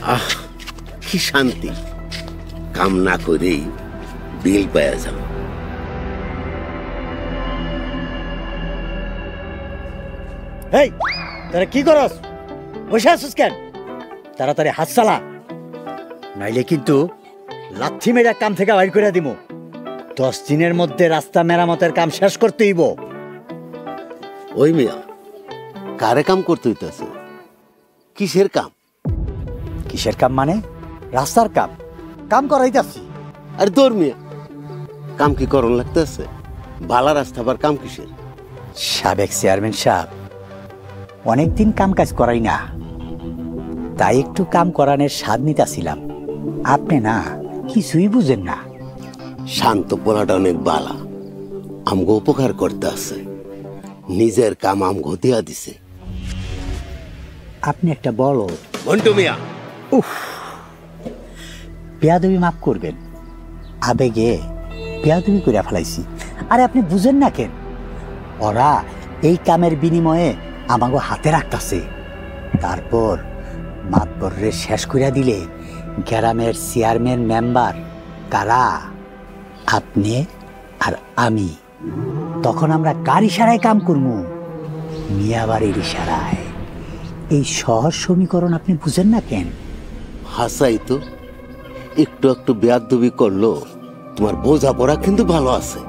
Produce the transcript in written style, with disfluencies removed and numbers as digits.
আহ কি শান্তি, কাম না করেই বিল পাওয়া যাও। এই তোরা কি করস? বসে আছিস কেন? তাড়াতাড়ি হাত চালা, নাইলে কিন্তু লাথি মেরা কাম থেকে বাইর করে দিব। 10 দিনের মধ্যে রাস্তা মেরামতের কাম শেষ করতে হইব। ওই মিয়া, কারে কাম করতে হইতেছে? কিসের কাম? কিসের কাম মানে? রাস্তার কাম। কাম করাইতাছি। আরে দৌড় মিয়া, কাম কি করণ লাগতেছে? ভালা রাস্তা আবার কাম কিসের? সাবেক চেয়ারম্যান সাহেব, অনেকদিন কাম কাজ করাই না, তাই একটু কাম করানোর স্বাদ নিতেছিলাম। আপনি না কিছুই বুঝেন না। শান্ত পোলাটা অনেক বালা, আমগো উপকার করতে আছে, নিজের কাম আমগো দিয়া দিছে। আপনি একটা বড় মন্টু মিয়া। বেয়াদবি মাফ করবেন, আবেগে বেয়াদবি করে ফেলাইছি। আরে আপনি বুঝেন না কেন? ওরা এই কামের বিনিময়ে আমাকে হাতে রাখতেছে, তারপর মাতবরের শেষ করিয়া দিলে গ্রামের চেয়ারম্যান মেম্বার কারা? আপনি আর আমি। তখন আমরা কার ইশারায় কাম করবো? মিয়াবাড়ির ইশারায়। এই সহজ সমীকরণ আপনি বুঝেন না কেন? হাসাই তো, একটু একটু বেয়াদবি করলো, তোমার বোঝাপড়া কিন্তু ভালো আছে।